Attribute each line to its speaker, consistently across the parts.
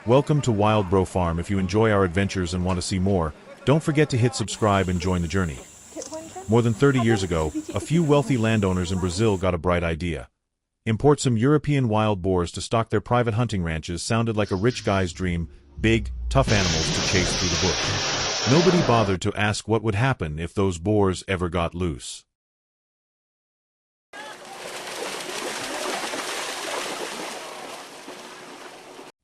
Speaker 1: Welcome to WildBro Farm. If you enjoy our adventures and want to see more, don't forget to hit subscribe and join the journey. More than 30 years ago, a few wealthy landowners in Brazil got a bright idea. Import some European wild boars to stock their private hunting ranches sounded like a rich guy's dream, big, tough animals to chase through the bush. Nobody bothered to ask what would happen if those boars ever got loose.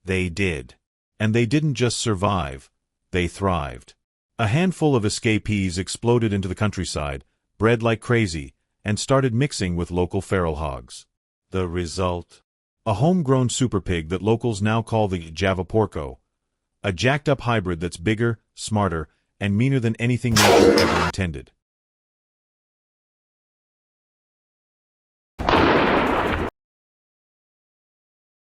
Speaker 1: They did. And they didn't just survive, they thrived. A handful of escapees exploded into the countryside, bred like crazy, and started mixing with local feral hogs. The result? A homegrown super pig that locals now call the Java Porco. A jacked-up hybrid that's bigger, smarter, and meaner than anything nature ever intended.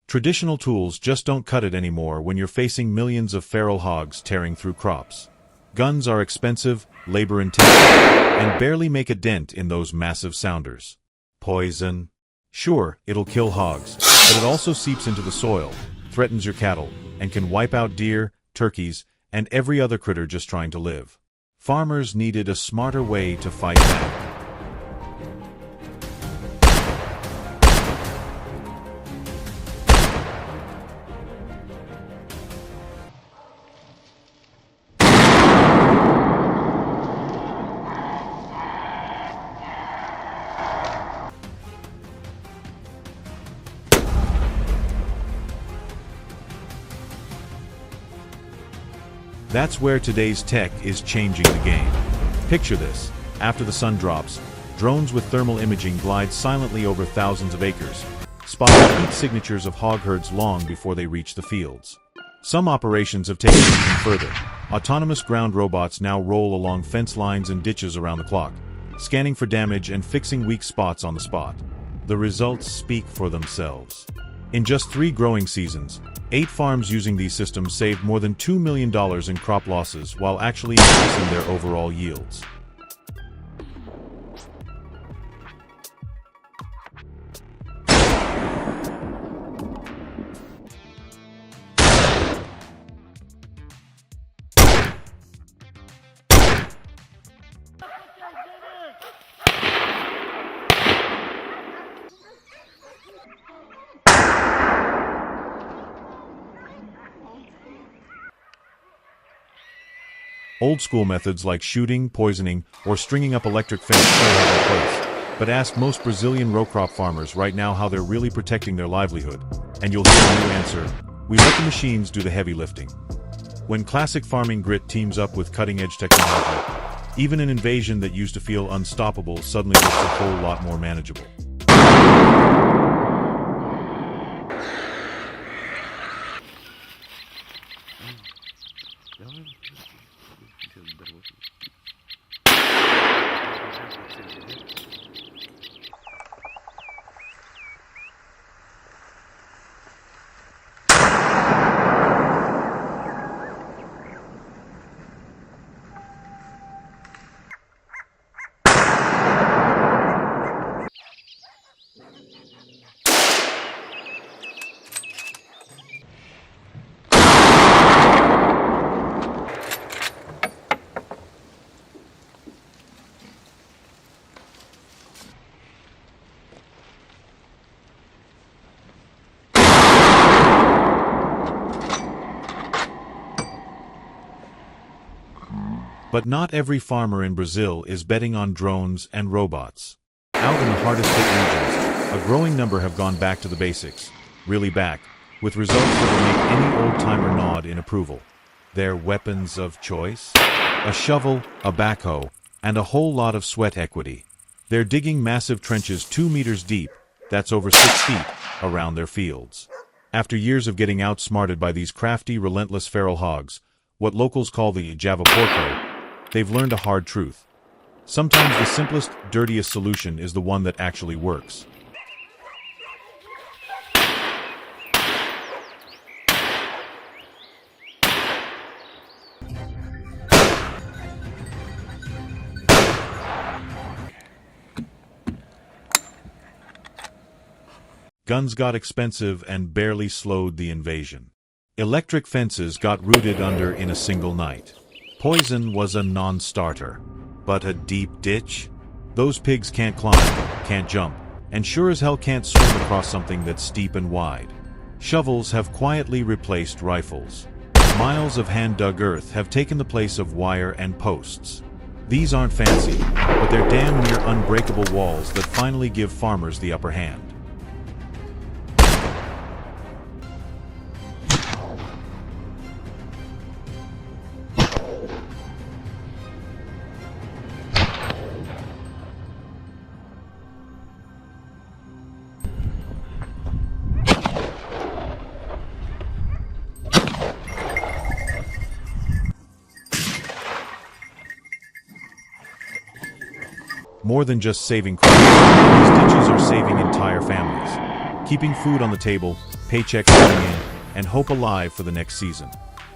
Speaker 1: Traditional tools just don't cut it anymore when you're facing millions of feral hogs tearing through crops. Guns are expensive, labor-intensive, and barely make a dent in those massive sounders. Poison? Sure, it'll kill hogs, but it also seeps into the soil, threatens your cattle, and can wipe out deer, turkeys, and every other critter just trying to live. Farmers needed a smarter way to fight back. That's where today's tech is changing the game. Picture this. After the sun drops, drones with thermal imaging glide silently over thousands of acres, spotting heat signatures of hog herds long before they reach the fields. Some operations have taken it even further. Autonomous ground robots now roll along fence lines and ditches around the clock, scanning for damage and fixing weak spots on the spot. The results speak for themselves. In just 3 growing seasons, 8 farms using these systems saved more than $2 million in crop losses while actually increasing their overall yields. Old-school methods like shooting, poisoning, or stringing up electric fence still have their place, but ask most Brazilian row crop farmers right now how they're really protecting their livelihood, and you'll hear a new answer: we let the machines do the heavy lifting. When classic farming grit teams up with cutting-edge technology, even an invasion that used to feel unstoppable suddenly looks a whole lot more manageable. But not every farmer in Brazil is betting on drones and robots. Out in the hardest hit regions, a growing number have gone back to the basics, really back, with results that will make any old-timer nod in approval. Their weapons of choice? A shovel, a backhoe, and a whole lot of sweat equity. They're digging massive trenches 2 meters deep, that's over 6 feet, around their fields. After years of getting outsmarted by these crafty, relentless feral hogs, what locals call the Java Porco, they've learned a hard truth. Sometimes the simplest, dirtiest solution is the one that actually works. Guns got expensive and barely slowed the invasion. Electric fences got rooted under in a single night. Poison was a non-starter. But a deep ditch? Those pigs can't climb, can't jump, and sure as hell can't swim across something that's steep and wide. Shovels have quietly replaced rifles. Miles of hand-dug earth have taken the place of wire and posts. These aren't fancy, but they're damn near unbreakable walls that finally give farmers the upper hand. More than just saving crops, these ditches are saving entire families, keeping food on the table, paychecks coming in, and hope alive for the next season.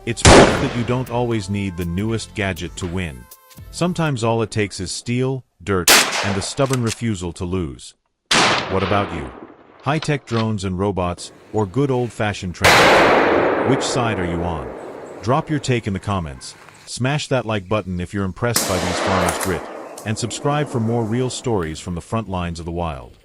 Speaker 1: It's proof that you don't always need the newest gadget to win. Sometimes all it takes is steel, dirt, and the stubborn refusal to lose. What about you? High-tech drones and robots, or good old-fashioned tractors? Which side are you on? Drop your take in the comments. Smash that like button if you're impressed by these farmers' grit. And subscribe for more real stories from the front lines of the wild.